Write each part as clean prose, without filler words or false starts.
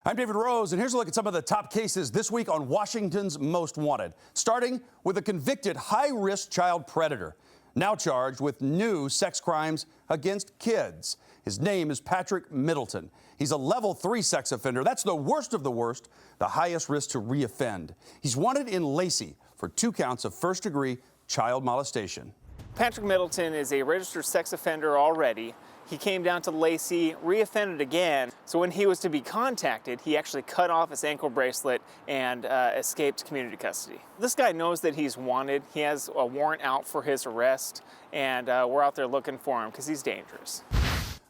I'm David Rose, and here's a look at some of the top cases this week on Washington's Most Wanted, starting with a convicted high-risk child predator, now charged with new sex crimes against kids. His name is Patrick Middleton. He's a level 3 sex offender. That's the worst of the worst, the highest risk to reoffend. He's wanted in Lacey for 2 counts of first-degree child molestation. Patrick Middleton is a registered sex offender already. He came down to Lacey, reoffended again, so when he was to be contacted, he actually cut off his ankle bracelet and escaped community custody. This guy knows that he's wanted. He has a warrant out for his arrest, and we're out there looking for him because he's dangerous.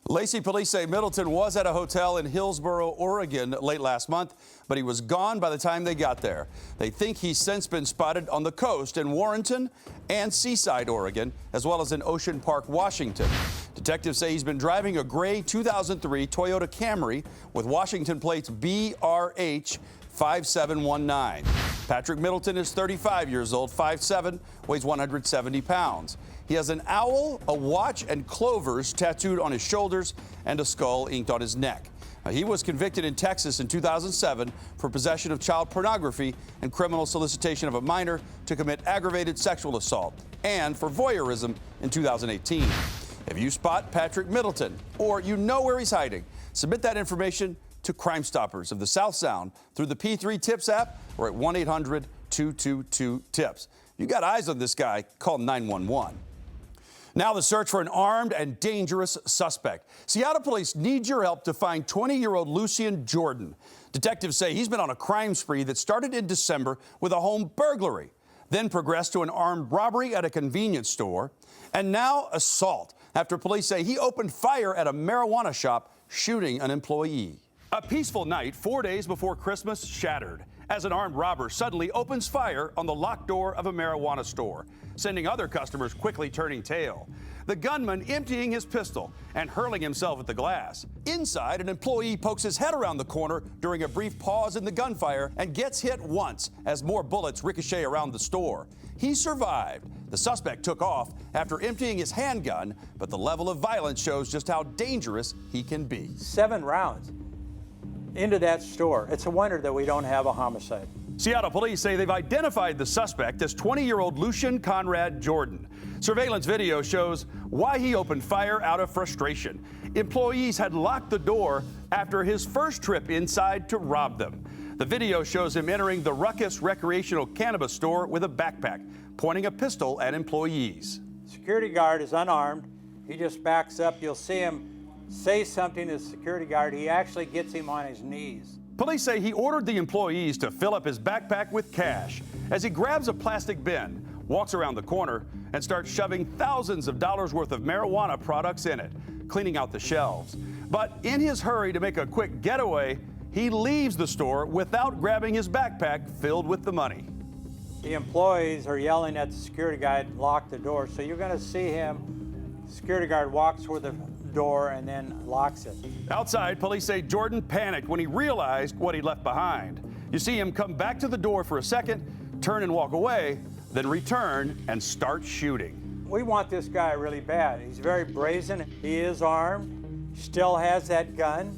Lacey police say Middleton was at a hotel in Hillsboro, Oregon late last month, but he was gone by the time they got there. They think he's since been spotted on the coast in Warrenton and Seaside, Oregon, as well as in Ocean Park, Washington. Detectives say he's been driving a gray 2003 Toyota Camry with Washington plates BRH 5719. Patrick Middleton is 35 years old, 5'7", weighs 170 pounds. He has an owl, a watch, and clovers tattooed on his shoulders and a skull inked on his neck. He was convicted in Texas in 2007 for possession of child pornography and criminal solicitation of a minor to commit aggravated sexual assault, and for voyeurism in 2018. If you spot Patrick Middleton or you know where he's hiding, submit that information to Crime Stoppers of the South Sound through the P3 Tips app or at 1-800-222-TIPS. If you got eyes on this guy, call 911. Now the search for an armed and dangerous suspect. Seattle police need your help to find 20-year-old Lucien Jordan. Detectives say he's been on a crime spree that started in December with a home burglary, then progressed to an armed robbery at a convenience store, and now assault after police say he opened fire at a marijuana shop, shooting an employee. A peaceful night 4 days before Christmas shattered as an armed robber suddenly opens fire on the locked door of a marijuana store, sending other customers quickly turning tail. The gunman emptying his pistol and hurling himself at the glass. Inside, an employee pokes his head around the corner during a brief pause in the gunfire and gets hit once as more bullets ricochet around the store. He survived. The suspect took off after emptying his handgun, but the level of violence shows just how dangerous he can be. 7 rounds into that store. It's a wonder that we don't have a homicide. Seattle police say they've identified the suspect as 20-year-old Lucien Conrad Jordan. Surveillance video shows why he opened fire out of frustration. Employees had locked the door after his first trip inside to rob them. The video shows him entering the Ruckus recreational cannabis store with a backpack, pointing a pistol at employees. Security guard is unarmed. He just backs up. You'll see him say something to the security guard. He actually gets him on his knees. Police say he ordered the employees to fill up his backpack with cash as he grabs a plastic bin, walks around the corner, and starts shoving thousands of dollars worth of marijuana products in it, cleaning out the shelves. But in his hurry to make a quick getaway, he leaves the store without grabbing his backpack filled with the money. The employees are yelling at the security guard, lock the door. So you're going to see him, security guard walks toward the door and then locks it. Outside, police say Jordan panicked when he realized what he left behind. You see him come back to the door for a second, turn and walk away, then return and start shooting. We want this guy really bad. He's very brazen. He is armed, still has that gun.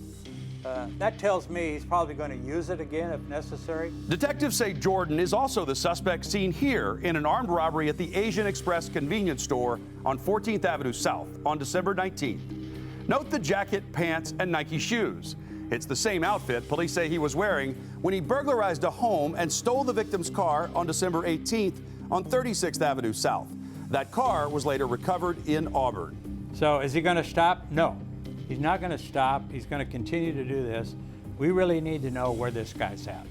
That tells me he's probably going to use it again if necessary. Detectives say Jordan is also the suspect seen here in an armed robbery at the Asian Express convenience store on 14th Avenue South on December 19th. Note the jacket, pants, and Nike shoes. It's the same outfit police say he was wearing when he burglarized a home and stole the victim's car on December 18th on 36th Avenue South. That car was later recovered in Auburn. So is he going to stop? No. He's not going to stop. He's going to continue to do this. We really need to know where this guy's at.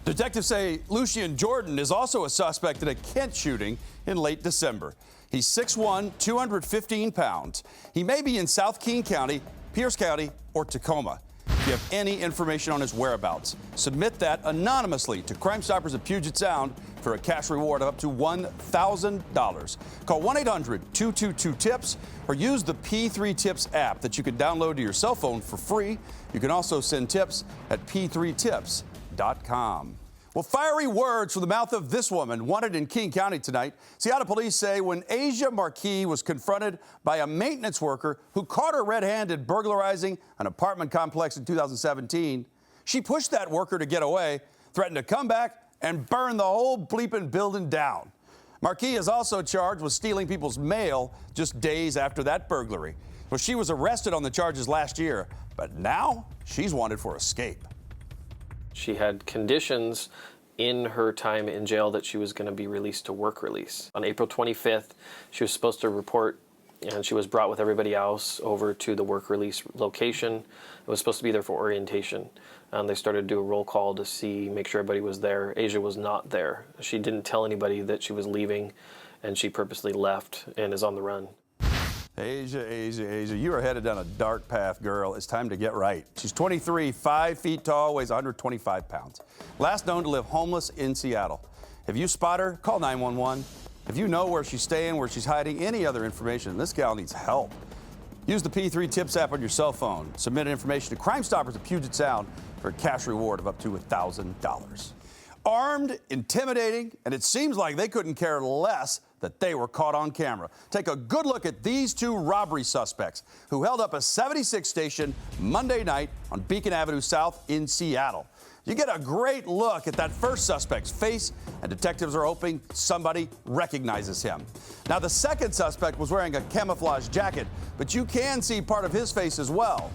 Detectives say Lucien Jordan is also a suspect in a Kent shooting in late December. He's 6'1", 215 pounds. He may be in South King County, Pierce County, or Tacoma. If you have any information on his whereabouts, submit that anonymously to Crime Stoppers of Puget Sound for a cash reward of up to $1,000. Call 1-800-222-TIPS or use the P3 Tips app that you can download to your cell phone for free. You can also send tips at p3tips.com. Well, fiery words from the mouth of this woman wanted in King County tonight. Seattle police say when Asia Marquis was confronted by a maintenance worker who caught her red-handed burglarizing an apartment complex in 2017, she pushed that worker to get away, threatened to come back and burn the whole bleeping building down. Marquis is also charged with stealing people's mail just days after that burglary. Well, she was arrested on the charges last year, but now she's wanted for escape. She had conditions in her time in jail that she was going to be released to work release. On April 25th, she was supposed to report, and she was brought with everybody else over to the work release location. It was supposed to be there for orientation. They started to do a roll call to make sure everybody was there. Asia was not there. She didn't tell anybody that she was leaving, and she purposely left and is on the run. Asia, you are headed down a dark path, girl. It's time to get right. She's 23, 5 feet tall, weighs 125 pounds. Last known to live homeless in Seattle. If you spot her, call 911. If you know where she's staying, where she's hiding, any other information, this gal needs help. Use the P3 Tips app on your cell phone. Submit information to Crime Stoppers of Puget Sound for a cash reward of up to $1,000. Armed, intimidating, and it seems like they couldn't care less that they were caught on camera. Take a good look at these two robbery suspects who held up a 76 station Monday night on Beacon Avenue South in Seattle. You get a great look at that first suspect's face, and detectives are hoping somebody recognizes him. Now, the second suspect was wearing a camouflage jacket, but you can see part of his face as well.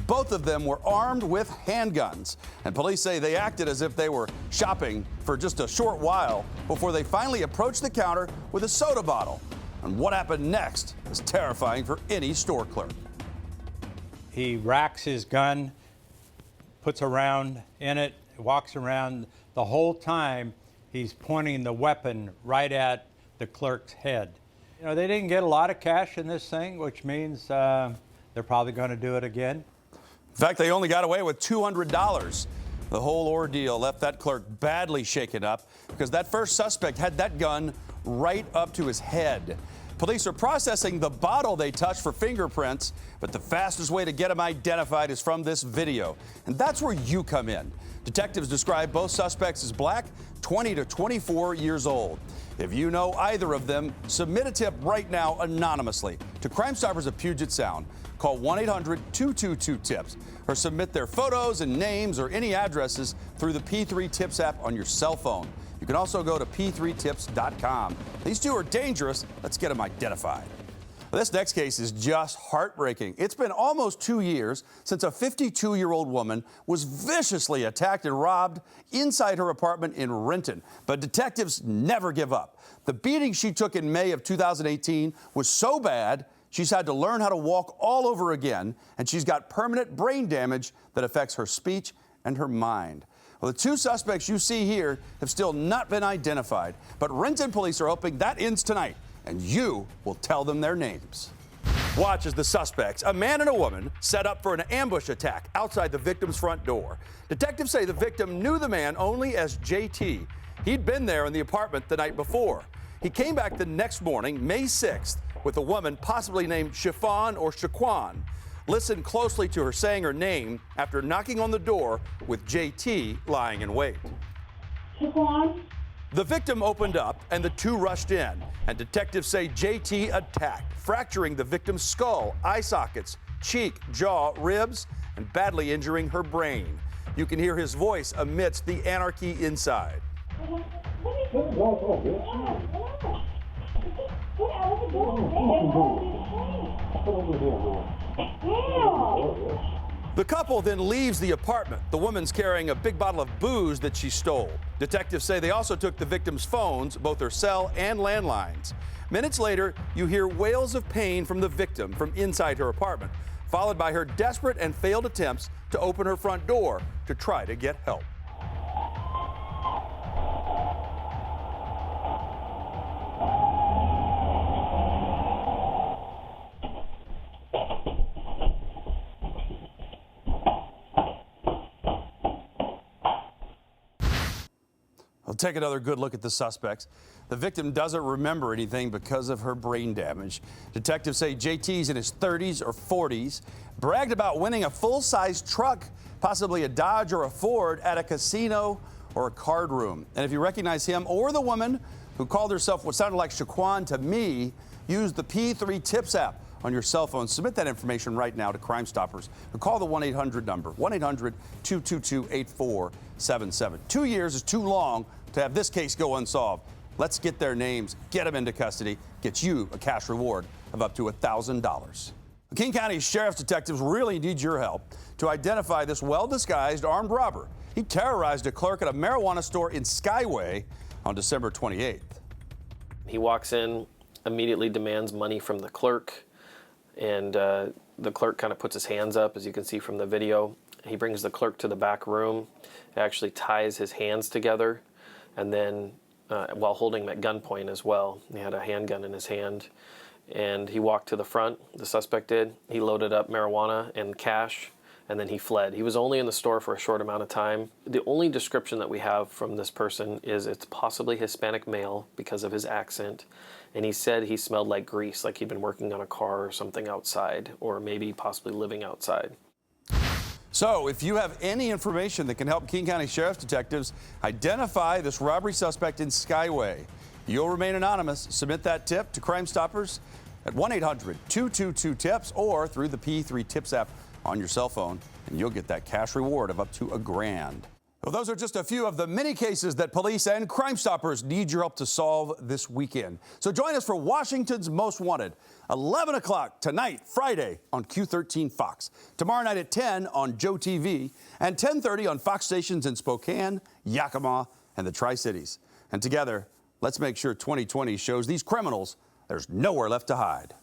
Both of them were armed with handguns, and police say they acted as if they were shopping for just a short while before they finally approached the counter with a soda bottle. And what happened next is terrifying for any store clerk. He racks his gun, puts a round in it, walks around. The whole time he's pointing the weapon right at the clerk's head. You know, they didn't get a lot of cash in this thing, which means they're probably going to do it again. In fact, they only got away with $200. The whole ordeal left that clerk badly shaken up because that first suspect had that gun right up to his head. Police are processing the bottle they touched for fingerprints, but the fastest way to get him identified is from this video. And that's where you come in. Detectives describe both suspects as black, 20 to 24 years old. If you know either of them, submit a tip right now anonymously to Crime Stoppers of Puget Sound. Call 1-800-222-TIPS or submit their photos and names or any addresses through the P3 Tips app on your cell phone. You can also go to p3tips.com. These two are dangerous. Let's get them identified. This next case is just heartbreaking. It's been almost 2 years since a 52-year-old woman was viciously attacked and robbed inside her apartment in Renton. But detectives never give up. The beating she took in May of 2018 was so bad, she's had to learn how to walk all over again, and she's got permanent brain damage that affects her speech and her mind. Well, the two suspects you see here have still not been identified, but Renton police are hoping that ends tonight, and you will tell them their names. Watch as the suspects, a man and a woman, set up for an ambush attack outside the victim's front door. Detectives say the victim knew the man only as JT. He'd been there in the apartment the night before. He came back the next morning, May 6th, with a woman possibly named Chiffon or Shaquan. Listen closely to her saying her name after knocking on the door with JT lying in wait. Shaquan? The victim opened up and the two rushed in, and detectives say JT attacked, fracturing the victim's skull, eye sockets, cheek, jaw, ribs, and badly injuring her brain. You can hear his voice amidst the anarchy inside. The couple then leaves the apartment. The woman's carrying a big bottle of booze that she stole. Detectives say they also took the victim's phones, both her cell and landlines. Minutes later, you hear wails of pain from the victim from inside her apartment, followed by her desperate and failed attempts to open her front door to try to get help. We'll take another good look at the suspects. The victim doesn't remember anything because of her brain damage. Detectives say JT's in his 30s or 40s, bragged about winning a full-size truck, possibly a Dodge or a Ford, at a casino or a card room. And if you recognize him or the woman who called herself what sounded like Shaquan to me, use the P3 Tips app on your cell phone. Submit that information right now to Crime Stoppers or call the 1-800 number, 1-800-222-8477. 2 years is too long to have this case go unsolved. Let's get their names, get them into custody, get you a cash reward of up to $1,000. King County Sheriff's detectives really need your help to identify this well-disguised armed robber. He terrorized a clerk at a marijuana store in Skyway on December 28th. He walks in, immediately demands money from the clerk, and the clerk kind of puts his hands up, as you can see from the video. He brings the clerk to the back room, actually ties his hands together, and then while holding him at gunpoint as well. He had a handgun in his hand, and he walked to the front, the suspect did. He loaded up marijuana and cash, and then he fled. He was only in the store for a short amount of time. The only description that we have from this person is it's possibly Hispanic male because of his accent, and he said he smelled like grease, like he'd been working on a car or something outside, or maybe possibly living outside. So if you have any information that can help King County Sheriff's detectives identify this robbery suspect in Skyway, you'll remain anonymous. Submit that tip to Crime Stoppers at 1-800-222-TIPS or through the P3 Tips app on your cell phone, and you'll get that cash reward of up to $1,000. Well, those are just a few of the many cases that police and Crime Stoppers need your help to solve this weekend. So join us for Washington's Most Wanted, 11 o'clock tonight, Friday, on Q13 Fox. Tomorrow night at 10 on Joe TV, and 10:30 on Fox stations in Spokane, Yakima, and the Tri-Cities. And together, let's make sure 2020 shows these criminals there's nowhere left to hide.